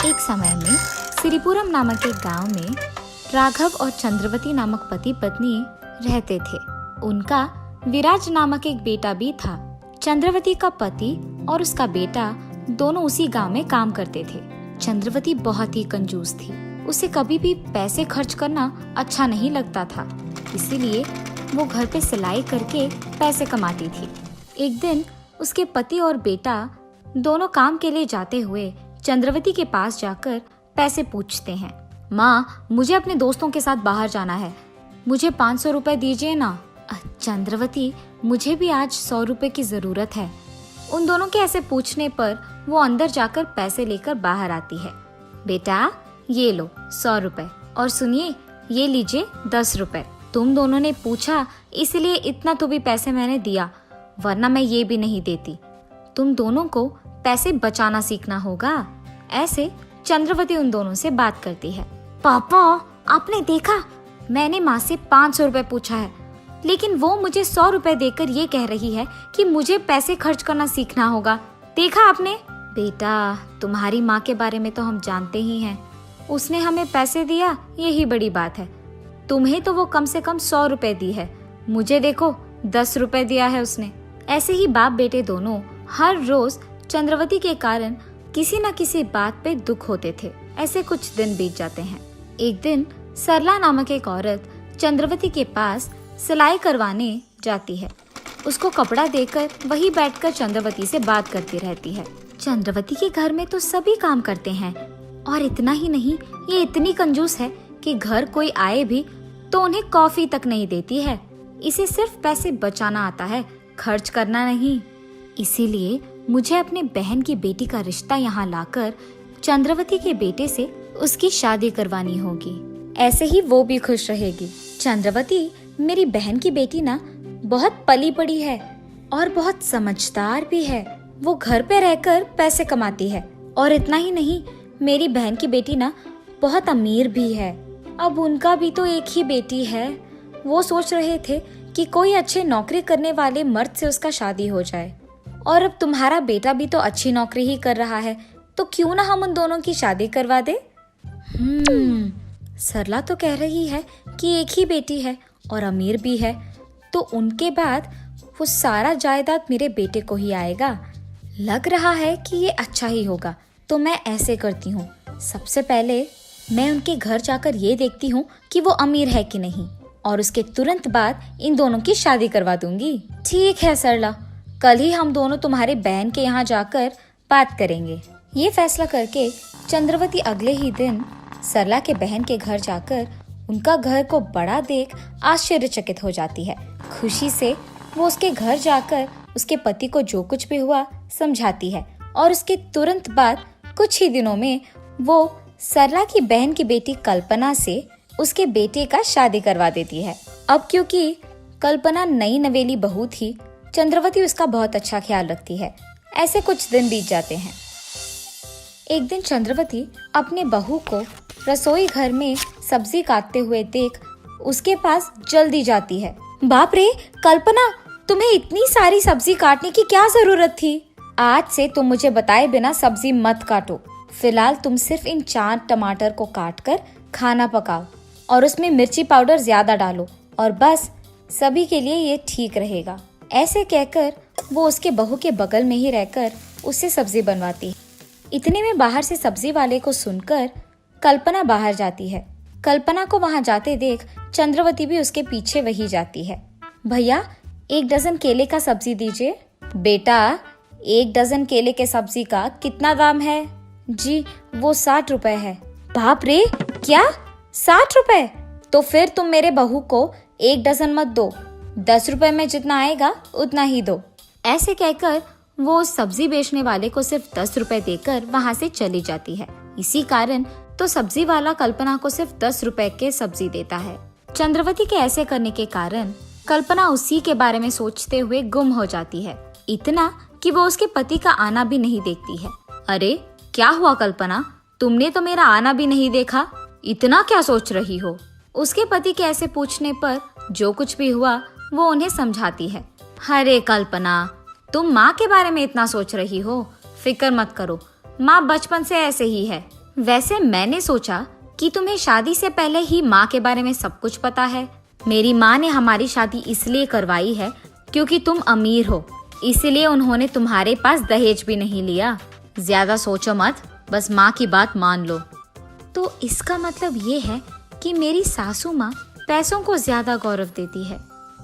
एक समय में सिरिपुरम नामक एक गांव में राघव और चंद्रवती नामक पति पत्नी रहते थे। उनका विराज नामक एक बेटा भी था। चंद्रवती का पति और उसका बेटा दोनों उसी गांव में काम करते थे। चंद्रवती बहुत ही कंजूस थी। उसे कभी भी पैसे खर्च करना अच्छा नहीं लगता था, इसीलिए वो घर पे सिलाई करके पैसे कमाती थी। एक दिन उसके पति और बेटा दोनों काम के लिए जाते हुए चंद्रवती के पास जाकर पैसे पूछते हैं। माँ, मुझे अपने दोस्तों के साथ बाहर जाना है, मुझे 500 रुपए दीजिए ना। चंद्रवती, मुझे भी आज 100 रुपए की जरूरत है। उन दोनों के ऐसे पूछने पर वो अंदर जाकर पैसे लेकर बाहर आती है। बेटा, ये लो 100 रुपए, और सुनिए, ये लीजिए 10 रुपए। तुम दोनों ने पूछा इसलिए इतना तो भी पैसे मैंने दिया, वरना मैं ये भी नहीं देती। तुम दोनों को पैसे बचाना सीखना होगा। ऐसे चंद्रवती उन दोनों से बात करती है। पापा, आपने देखा, मैंने माँ से 500 रुपए पूछा है, लेकिन वो मुझे 100 रुपए देकर ये कह रही है कि मुझे पैसे खर्च करना सीखना होगा। देखा आपने? बेटा, तुम्हारी माँ के बारे में तो हम जानते ही हैं। उसने हमें पैसे दिया, यही बड़ी बात है। तुम्हें तो वो कम से कम 100 रुपए दी है, मुझे देखो 10 रुपए दिया है उसने। ऐसे ही बाप बेटे दोनों हर रोज चंद्रवती के कारण किसी न किसी बात पे दुख होते थे। ऐसे कुछ दिन बीत जाते हैं। एक दिन सरला नामक एक औरत चंद्रवती के पास सिलाई करवाने जाती है। उसको कपड़ा देकर वही बैठकर चंद्रवती से बात करती रहती है। चंद्रवती के घर में तो सभी काम करते हैं, और इतना ही नहीं, ये इतनी कंजूस है कि घर कोई आए भी तो उन्हें कॉफी तक नहीं देती है। इसे सिर्फ पैसे बचाना आता है, खर्च करना नहीं। इसीलिए मुझे अपने बहन की बेटी का रिश्ता यहाँ लाकर चंद्रवती के बेटे से उसकी शादी करवानी होगी। ऐसे ही वो भी खुश रहेगी। चंद्रवती, मेरी बहन की बेटी ना बहुत पली पड़ी है और बहुत समझदार भी है। वो घर पे रहकर पैसे कमाती है, और इतना ही नहीं, मेरी बहन की बेटी ना बहुत अमीर भी है। अब उनका भी तो एक ही बेटी है। वो सोच रहे थे कि कोई अच्छे नौकरी करने वाले मर्द से उसका शादी हो जाए, और अब तुम्हारा बेटा भी तो अच्छी नौकरी ही कर रहा है, तो क्यों ना हम उन दोनों की शादी करवा दे। सरला तो कह रही है कि एक ही बेटी है और अमीर भी है, तो उनके बाद वो सारा जायदाद मेरे बेटे को ही आएगा। लग रहा है कि ये अच्छा ही होगा। तो मैं ऐसे करती हूँ, सबसे पहले मैं उनके घर जाकर ये देखती हूँ कि वो अमीर है कि नहीं, और उसके तुरंत बाद इन दोनों की शादी करवा दूंगी। ठीक है सरला, कल ही हम दोनों तुम्हारे बहन के यहाँ जाकर बात करेंगे। ये फैसला करके चंद्रवती अगले ही दिन सरला के बहन के घर जाकर उनका घर को बड़ा देख आश्चर्यचकित हो जाती है। खुशी से वो उसके घर जाकर उसके पति को जो कुछ भी हुआ समझाती है, और उसके तुरंत बाद कुछ ही दिनों में वो सरला की बहन की बेटी कल्पना से उसके बेटे का शादी करवा देती है। अब क्योंकि कल्पना नई नवेली बहू थी, चंद्रवती उसका बहुत अच्छा ख्याल रखती है। ऐसे कुछ दिन बीत जाते हैं। एक दिन चंद्रवती अपने बहू को रसोई घर में सब्जी काटते हुए देख उसके पास जल्दी जाती है। बाप रे कल्पना, तुम्हें इतनी सारी सब्जी काटने की क्या जरूरत थी? आज से तुम मुझे बताए बिना सब्जी मत काटो। फिलहाल तुम सिर्फ इन 4 टमाटर को काटकर खाना पकाओ, और उसमें मिर्ची पाउडर ज्यादा डालो, और बस सभी के लिए ये ठीक रहेगा। ऐसे कहकर वो उसके बहू के बगल में ही रहकर उससे सब्जी बनवाती है। इतने में बाहर से सब्जी वाले को सुनकर कल्पना बाहर जाती है। कल्पना को वहां जाते देख चंद्रवती भी उसके पीछे वही जाती है। भैया, 1 डजन केले का सब्जी दीजिए। बेटा, 1 डजन केले के सब्जी का कितना दाम है? जी, वो 60 रुपए है। बाप रे, क्या 60 रुपए? तो फिर तुम मेरे बहू को 1 डजन मत दो, 10 रुपए में जितना आएगा उतना ही दो। ऐसे कहकर वो सब्जी बेचने वाले को सिर्फ 10 रुपए देकर वहाँ से चली जाती है। इसी कारण तो सब्जी वाला कल्पना को सिर्फ 10 रुपए के सब्जी देता है। चंद्रवती के ऐसे करने के कारण कल्पना उसी के बारे में सोचते हुए गुम हो जाती है, इतना कि वो उसके पति का आना भी नहीं देखती है। अरे क्या हुआ कल्पना, तुमने तो मेरा आना भी नहीं देखा, इतना क्या सोच रही हो? उसके पति के ऐसे पूछने पर जो कुछ भी हुआ वो उन्हें समझाती है। अरे कल्पना, तुम माँ के बारे में इतना सोच रही हो, फिक्र मत करो, माँ बचपन से ऐसे ही है, वैसे मैंने सोचा कि तुम्हें शादी से पहले ही माँ के बारे में सब कुछ पता है। मेरी माँ ने हमारी शादी इसलिए करवाई है क्योंकि तुम अमीर हो, इसलिए उन्होंने तुम्हारे पास दहेज भी नहीं लिया। ज्यादा सोचो मत, बस माँ की बात मान लो। तो इसका मतलब ये है कि मेरी सासू माँ पैसों को ज्यादा गौरव देती है।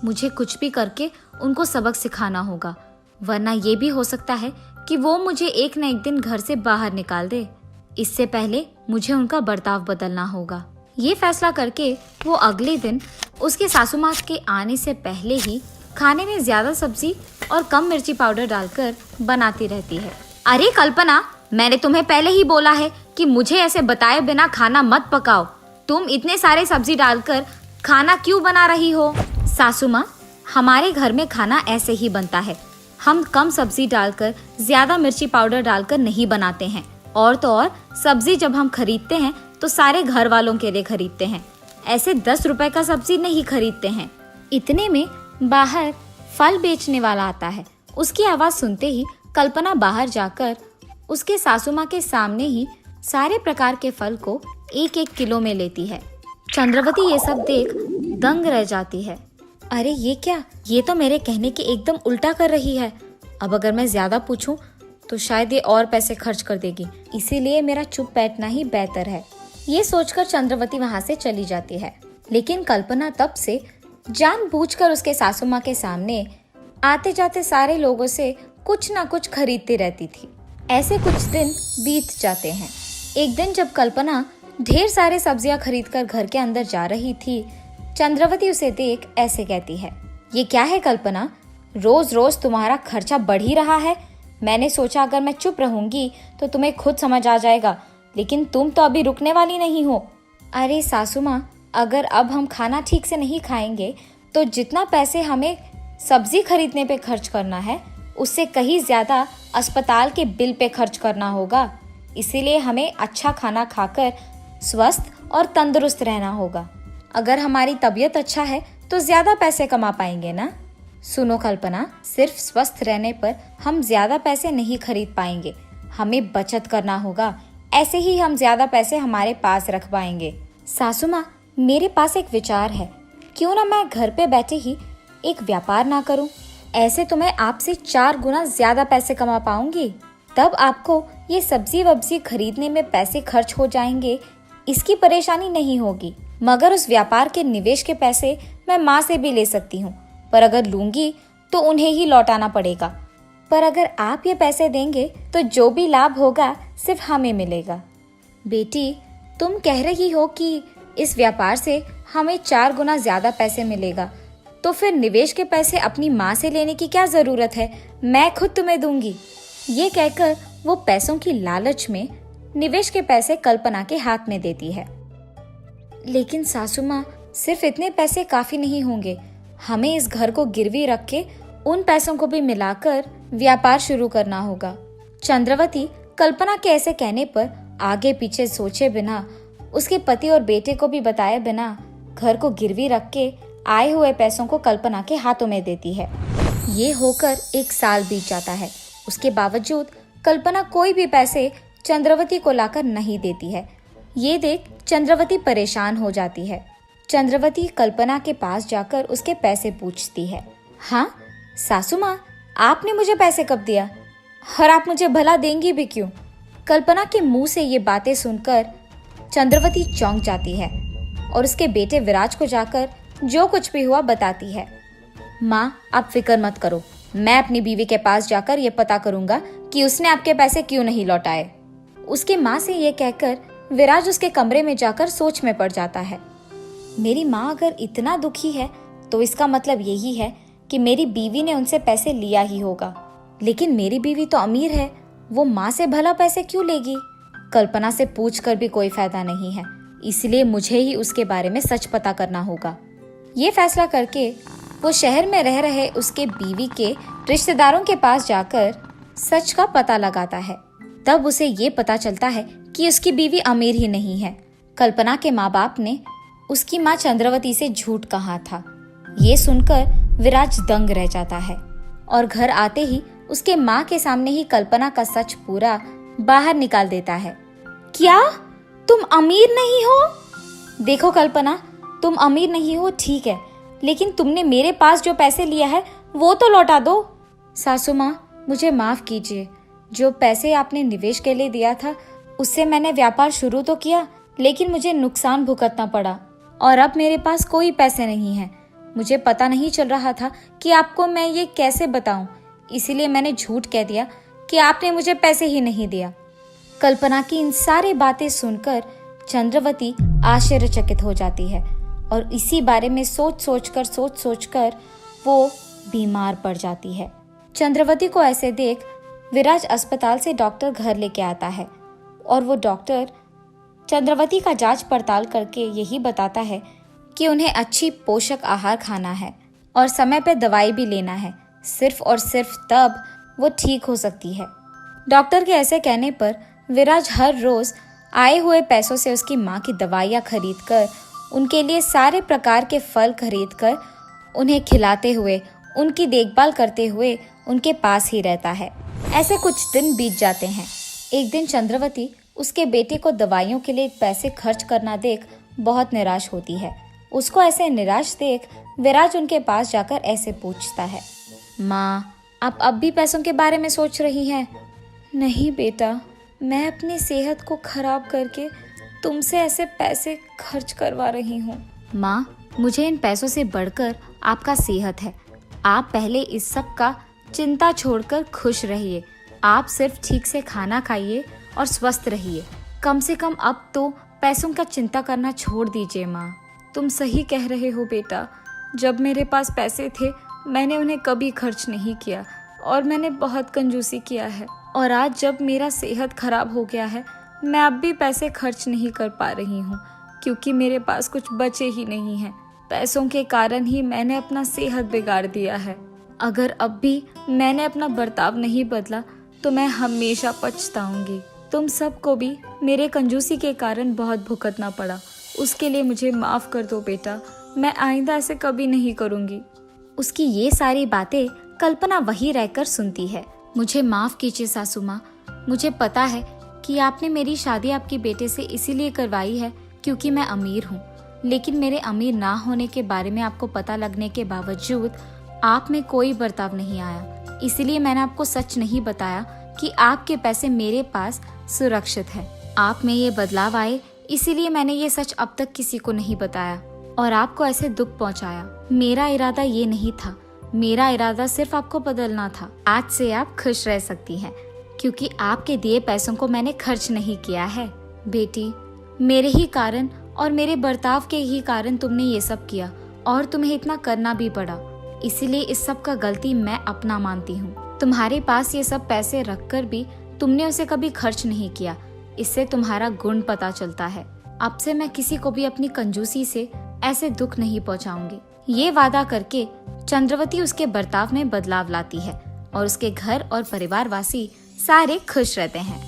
मुझे कुछ भी करके उनको सबक सिखाना होगा, वरना ये भी हो सकता है कि वो मुझे एक न एक दिन घर से बाहर निकाल दे। इससे पहले मुझे उनका बर्ताव बदलना होगा। ये फैसला करके वो अगले दिन उसके सासू माँ के आने से पहले ही खाने में ज्यादा सब्जी और कम मिर्ची पाउडर डालकर बनाती रहती है। अरे कल्पना, मैंने तुम्हें पहले ही बोला है कि मुझे ऐसे बताए बिना खाना मत पकाओ। तुम इतने सारे सब्जी डालकर खाना क्यों बना रही हो? सासू माँ, हमारे घर में खाना ऐसे ही बनता है। हम कम सब्जी डालकर ज्यादा मिर्ची पाउडर डालकर नहीं बनाते हैं। और तो और सब्जी जब हम खरीदते हैं तो सारे घर वालों के लिए खरीदते हैं, ऐसे 10 रुपए का सब्जी नहीं खरीदते हैं। इतने में बाहर फल बेचने वाला आता है। उसकी आवाज सुनते ही कल्पना बाहर जाकर उसके सासू माँ के सामने ही सारे प्रकार के फल को 1-1 किलो में लेती है। चंद्रवती ये सब देख दंग रह जाती है। अरे ये क्या, ये तो मेरे कहने के एकदम उल्टा कर रही है। अब अगर मैं ज्यादा पूछूं तो शायद ये और पैसे खर्च कर देगी, इसीलिए मेरा चुप बैठना ही बेहतर है। ये सोचकर चंद्रवती वहां से चली जाती है। लेकिन कल्पना तब से जानबूझकर उसके सासू माँ के सामने आते जाते सारे लोगों से कुछ ना कुछ खरीदती रहती थी। ऐसे कुछ दिन बीत जाते हैं। एक दिन जब कल्पना ढेर सारे सब्जियां खरीदकर घर के अंदर जा रही थी, चंद्रवती उसे देख ऐसे कहती है, ये क्या है कल्पना, रोज रोज तुम्हारा खर्चा बढ़ ही रहा है। मैंने सोचा अगर मैं चुप रहूंगी तो तुम्हें खुद समझ आ जाएगा, लेकिन तुम तो अभी रुकने वाली नहीं हो। अरे सासू माँ, अगर अब हम खाना ठीक से नहीं खाएंगे तो जितना पैसे हमें सब्जी खरीदने पे खर्च करना है उससे कहीं ज्यादा अस्पताल के बिल पे खर्च करना होगा। इसीलिए हमें अच्छा खाना खाकर स्वस्थ और तंदुरुस्त रहना होगा। अगर हमारी तबीयत अच्छा है तो ज्यादा पैसे कमा पाएंगे ना। सुनो कल्पना, सिर्फ स्वस्थ रहने पर हम ज्यादा पैसे नहीं खरीद पाएंगे, हमें बचत करना होगा। ऐसे ही हम ज्यादा पैसे हमारे पास रख पाएंगे। सासू माँ, मेरे पास एक विचार है, क्यों ना मैं घर पे बैठे ही एक व्यापार ना करूं? ऐसे तो मैं आपसे 4 गुना ज्यादा पैसे कमा पाऊंगी। तब आपको ये सब्जी वब्जी खरीदने में पैसे खर्च हो जाएंगे, इसकी परेशानी नहीं होगी। मगर उस व्यापार के निवेश के पैसे मैं माँ से भी ले सकती हूँ, पर अगर लूंगी तो उन्हें ही लौटाना पड़ेगा। पर अगर आप ये पैसे देंगे तो जो भी लाभ होगा सिर्फ हमें मिलेगा। बेटी, तुम कह रही हो कि इस व्यापार से हमें 4 गुना ज्यादा पैसे मिलेगा, तो फिर निवेश के पैसे अपनी माँ से लेने की क्या जरूरत है, मैं खुद तुम्हें दूंगी। ये कहकर वो पैसों की लालच में निवेश के पैसे कल्पना के हाथ में देती है। लेकिन सासू माँ, सिर्फ इतने पैसे काफी नहीं होंगे, हमें इस घर को गिरवी रख के उन पैसों को भी मिलाकर व्यापार शुरू करना होगा। चंद्रवती कल्पना के ऐसे कहने पर आगे पीछे सोचे बिना, उसके पति और बेटे को भी बताए बिना घर को गिरवी रख के आए हुए पैसों को कल्पना के हाथों में देती है। ये होकर 1 साल बीत जाता है। उसके बावजूद कल्पना कोई भी पैसे चंद्रवती को लाकर नहीं देती है। ये देख चंद्रवती परेशान हो जाती है। चंद्रवती कल्पना के पास जाकर उसके पैसे पूछती है। हाँ सासू माँ, आपने मुझे पैसे कब दिया, और आप मुझे भला देंगी भी क्यों? कल्पना के मुंह से ये बातें सुनकर चंद्रवती चौंक जाती है और उसके बेटे विराज को जाकर जो कुछ भी हुआ बताती है। माँ, आप फिक्र मत करो, मैं अपनी बीवी के पास जाकर ये पता करूंगा कि उसने आपके पैसे क्यों नहीं लौटाए। उसके माँ से ये कहकर विराज उसके कमरे में जाकर सोच में पड़ जाता है। मेरी माँ अगर इतना दुखी है तो इसका मतलब यही है कि मेरी बीवी ने उनसे पैसे लिया ही होगा। लेकिन मेरी बीवी तो अमीर है, वो माँ से भला पैसे क्यों लेगी? कल्पना से पूछकर भी कोई फायदा नहीं है, इसलिए मुझे ही उसके बारे में सच पता करना होगा। ये फैसला करके वो शहर में रह रहे उसके बीवी के रिश्तेदारों के पास जाकर सच का पता लगाता है। तब उसे ये पता चलता है कि उसकी बीवी अमीर ही नहीं है। कल्पना के माँ बाप ने उसकी माँ चंद्रवती से झूठ कहा था। ये सुनकर विराज दंग रह जाता है और घर आते ही उसके माँ के सामने ही कल्पना का सच पूरा बाहर निकाल देता है। क्या तुम अमीर नहीं हो? देखो कल्पना, तुम अमीर नहीं हो ठीक है, लेकिन तुमने मेरे पास जो पैसे लिया है वो तो लौटा दो। सासू माँ, मुझे माफ कीजिए। जो पैसे आपने निवेश के लिए दिया था उससे मैंने व्यापार शुरू तो किया, लेकिन मुझे नुकसान भुगतना पड़ा और अब मेरे पास कोई पैसे नहीं है। मुझे पता नहीं चल रहा था कि आपको मैं ये कैसे बताऊं, इसीलिए मैंने झूठ कह दिया कि आपने मुझे पैसे ही नहीं दिया। कल्पना की इन सारी बातें सुनकर चंद्रवती आश्चर्यचकित हो जाती है और इसी बारे में सोच सोच कर वो बीमार पड़ जाती है। चंद्रवती को ऐसे देख विराज अस्पताल से डॉक्टर घर लेके आता है और वो डॉक्टर चंद्रवती का जांच पड़ताल करके यही बताता है कि उन्हें अच्छी पोषक आहार खाना है और समय पर दवाई भी लेना है। सिर्फ और सिर्फ तब वो ठीक हो सकती है। डॉक्टर के ऐसे कहने पर विराज हर रोज आए हुए पैसों से उसकी माँ की दवाइयाँ खरीद कर, उनके लिए सारे प्रकार के फल खरीद कर उन्हें खिलाते हुए, उनकी देखभाल करते हुए उनके पास ही रहता है। ऐसे कुछ दिन बीत जाते हैं। एक दिन चंद्रवती उसके बेटे को दवाइयों के लिए पैसे खर्च करना देख बहुत निराश होती है। उसको ऐसे निराश देख विराज उनके पास जाकर ऐसे पूछता है, माँ, आप अब भी पैसों के बारे में सोच रही हैं? नहीं बेटा, मैं अपनी सेहत को खराब करके तुमसे ऐसे पैसे खर्च करवा रही हूँ। माँ, मुझे इन पैसों से बढ़कर आपका सेहत है। आप पहले इस सब का चिंता छोड़कर खुश रहिए। आप सिर्फ ठीक से खाना खाइए और स्वस्थ रहिए। कम से कम अब तो पैसों का चिंता करना छोड़ दीजिए। माँ, तुम सही कह रहे हो बेटा। जब मेरे पास पैसे थे मैंने उन्हें कभी खर्च नहीं किया और मैंने बहुत कंजूसी किया है, और आज जब मेरा सेहत खराब हो गया है मैं अब भी पैसे खर्च नहीं कर पा रही हूँ क्योंकि मेरे पास कुछ बचे ही नहीं हैं। पैसों के कारण ही मैंने अपना सेहत बिगाड़ दिया है। अगर अब भी मैंने अपना बर्ताव नहीं बदला तो मैं हमेशा पछताऊंगी। तुम सबको भी मेरे कंजूसी के कारण बहुत भुगतना पड़ा, उसके लिए मुझे माफ कर दो बेटा। मैं आइंदा ऐसे कभी नहीं करूंगी। उसकी ये सारी बातें कल्पना वहीं रहकर सुनती है। मुझे माफ कीजिए सासू माँ, मुझे पता है कि आपने मेरी शादी आपके बेटे से इसीलिए करवाई है क्योंकि मैं अमीर हूँ, लेकिन मेरे अमीर ना होने के बारे में आपको पता लगने के बावजूद आप में कोई बर्ताव नहीं आया। इसीलिए मैंने आपको सच नहीं बताया कि आपके पैसे मेरे पास सुरक्षित है। आप में ये बदलाव आए इसीलिए मैंने ये सच अब तक किसी को नहीं बताया और आपको ऐसे दुख पहुंचाया। मेरा इरादा ये नहीं था। मेरा इरादा सिर्फ आपको बदलना था। आज से आप खुश रह सकती हैं क्योंकि आपके दिए पैसों को मैंने खर्च नहीं किया है। बेटी, मेरे ही कारण और मेरे बर्ताव के ही कारण तुमने ये सब किया और तुम्हें इतना करना भी पड़ा। इसीलिए इस सब का गलती मैं अपना मानती हूँ। तुम्हारे पास ये सब पैसे रखकर भी तुमने उसे कभी खर्च नहीं किया, इससे तुम्हारा गुण पता चलता है। अब से मैं किसी को भी अपनी कंजूसी से ऐसे दुख नहीं पहुँचाऊंगी। ये वादा करके चंद्रवती उसके बर्ताव में बदलाव लाती है और उसके घर और परिवारवासी सारे खुश रहते हैं।